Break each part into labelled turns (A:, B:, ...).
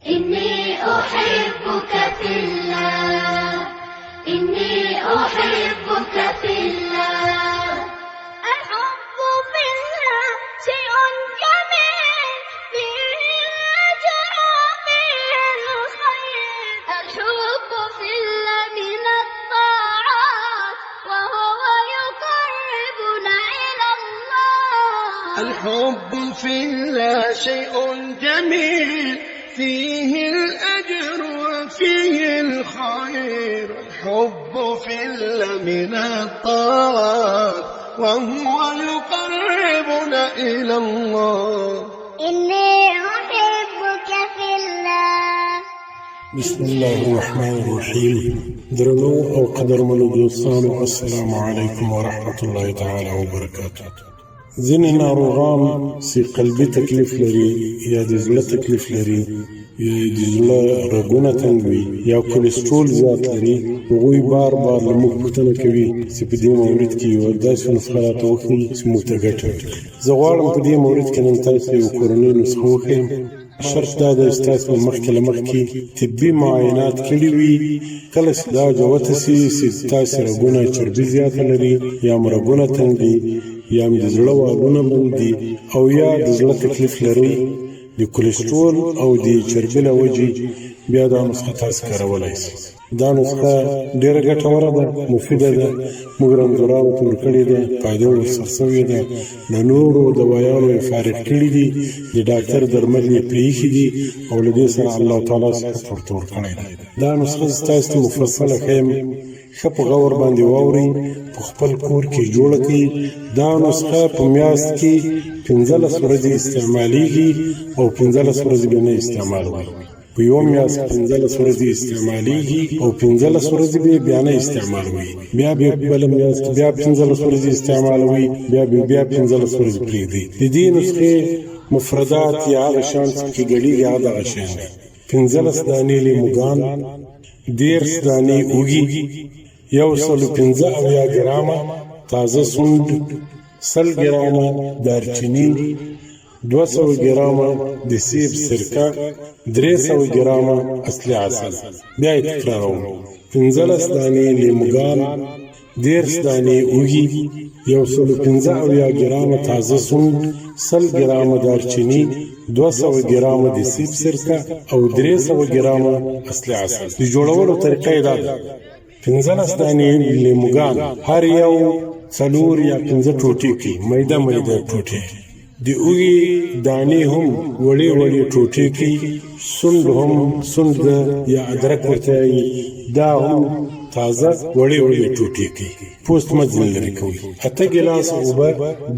A: إني أحبك في الله، إني أحبك في الله. الحب في الله شيء جميل، فيه الأجر وفيه الخير. الحب في الله من الطاعات، وهو يقربنا إلى الله.
B: الحب في الله شيء جميل، فيه الأجر وفيه الخير. الحب في الله من الطاعات، وهو يقربنا إلى الله.
A: إني أحبك في الله.
C: بسم الله الرحمن الرحيم. درنو او قدرمنو دوستانو، السلام علیکم ورحمة الله تعالی وبرکاته. ځینې ناروغان چې قلبي تکلیف لري یا د زړه تکلیف لري یا د زړه رګونه تنګ وي یا کولېسټرول زیات لري، هغوی بار بار له موږ پوښتنه کوي چې په دې مورد کې یوه داسې نسخه راته وښیي چې موږ ته ګټه وکړي. زه غواړم په دې مورد کې نن تاسو ته یوه کورنۍ نسخه وښیم. شرط دا ده چې تاسو مخکې له مخکې طبي معاینات کړي وي. کله چې دا جوته سي چې تاسو رګونه چربي زیاته لري یا مو رګونه تنګ دي یا د زړه والونه بند دي او یا د زړه تکلیف لري د کولېسټرول او د چربي له وجې، بیا دا نسخه تاسو کارولی شئ. دا نسخه ډېره ګټوره ده، مفیده ده. موږ رنځورانو ته ورکړې ده، فایده ورسره شوې ده. له نورو دوایانو یې فارغ کړي دي، د ډاکټر درمل یې پرېښي دي او له دې سره الله تعالی صحت ورته ورکړی ده. دا نسخه زه تاسو ته مفصله ښیم، ښه په غور باندې واورئ، په خپل کور کې جوړه کړئ. دا نسخه په میاشت کې 15 ورځې استعمالیږي او 15 ورځې به نه استعمالوئ. په یوه میاشت 15 ورځې استعمالیږي او 15 ورځې به بیا نه استعمالوئ. بیا بله میاشت بیا 15 ورځې استعمالوئ، بیا 15 ورځې پرېږدئ. د دې نسخې مفردات یا هغه شیان چې ګډېږي هغه دغه شیان دي: 15 دانې لیموګان، 10 دانې اوږې، 115 ګرامه تازه سونډ، 100 ګرامه دارچینی، 200 ګرامه د سیب سرکه، 300 ګرامه اصلي عسل. بیا یې تکراروم: 15 دانې لیموګان، 10 دانې اوږې، 115 ګرامه تازه سونډ، 100 ګرامه دارچینی، 200 ګرامه د سیب سرکه او 300 ګرامه اصلي عسل. د جوړولو طریقه یې دا ده: 15 دانې لیموګان هر یو 4 یا 5 ټوټې کړئ، میده ټوټې. د اوږې دانې هم وړې ټوټې کړئ. سونډ هم سونډ یا ادرک ورته وایي، دا هم تازه وړې ټوټې کړئ. پوست مه ځینې لرې کوئ. 8 ګیلاسه اوبه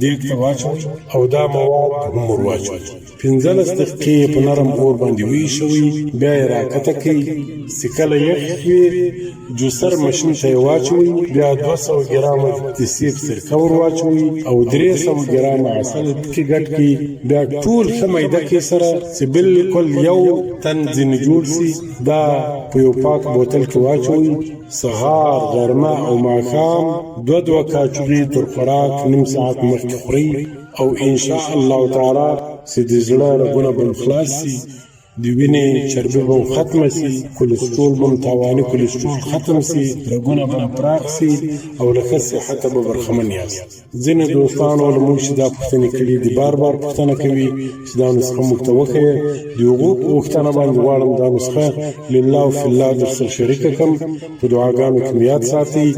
C: دیګ ته واچوئ او دا مواد هم ور واچوئ. 15 دقیقې په نرم اور باندې وایشوئ، بیا یې راکته کړئ. چې کله یخ وي جوسر ماشین ته یې واچوئ، بیا 200 ګرامه د سیب سرکه ور واچوئ او 300 ګرامه عسل پکې ګډ کړئ. بیا ټول ښه میده کړئ سره چې بالکل یو تن ځینې جوړ شي. دا په یو پاک بوتل کې واچوئ. سهار، غرمه او ماښام 2 کاچوغې تر خوراک نیم ساعت مخکې خورئ او انشاء الله تعالی چې د زړه رګونه به خلاص شي، د وینې چربي به ختمه شي، کولېسټرول به تاواني کولېسټرول ختم شي، رګونه به پراخ شي او له ښه صحته به برخمن یاست. ځینې دوستانو له موږ چې دا پوښتنې کړي دي، بار پوښتنه کوي چې دا نسخه موږ ته وښیه. د هغو په پوښتنه باندې غواړم دا نسخه لله او فی الله درسره شریکه کړم. په دعاګانو کې مې یاد ساتئ.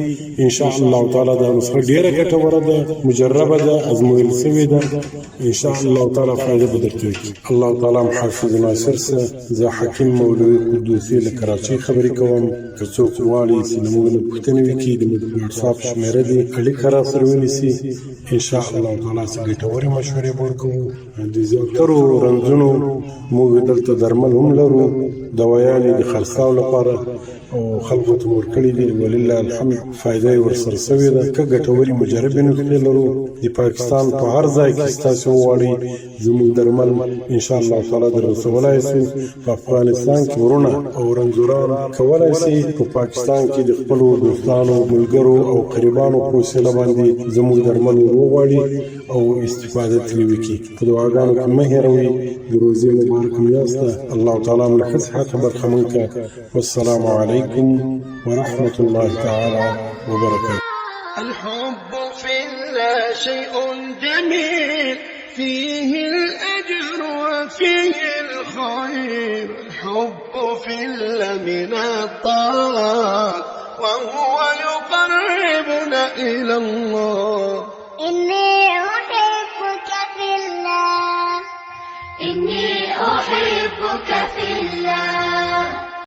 C: انشاء الله تعالی دا نسخه ډېره ګټوره ده، مجربه ده، ازمویل شوې ده. انشاء الله تعالی فایده به درته وکړي. الله تعالی محافظ ناصر زه حکیم مولوي قدوسي له کراچۍ خبرې کوم. که څوک غواړي چې له موږ نه پوښتنې وکړي، د موږ وټساپ شمېره دي، اړیکه راسره ونیسي. انشاء الله تعالی څه ګټورې مشورې به ورکوو. د زیاترو رنځونو موږ دلته درمل هم لرو، دوايانې د خرڅلاو لپاره او خلکو ته ورکړي دي. ولله الحمد فایده یې ورسره شوې ده. که ګټورې مجربې نسخې لرو. د پاکستان په هر ځای کې ستاسو وغواړئ زموږ درمل انشاء الله تعالی در رسولی شو. شو په افغانستان کې ورونه او رنځوران کولای شي په پاکستان کې د خپلو دوستانو ملګرو او قریبانو په وسیله باندې زموږ درمل وغواړي او استفاده ترې وکړي. په دعاګانو کې مه هېروئ. د روزې مبارکه میاشت ده. الله تعالی موږ ښه صحت برخمن کړه. والسلام علیکم ورحمة الله تعالى وبركاته.
B: الحب في الله شيء جميل فيه الأجر وفيه الخير. الحب في الله من الطاعات وهو يقربنا إلى الله.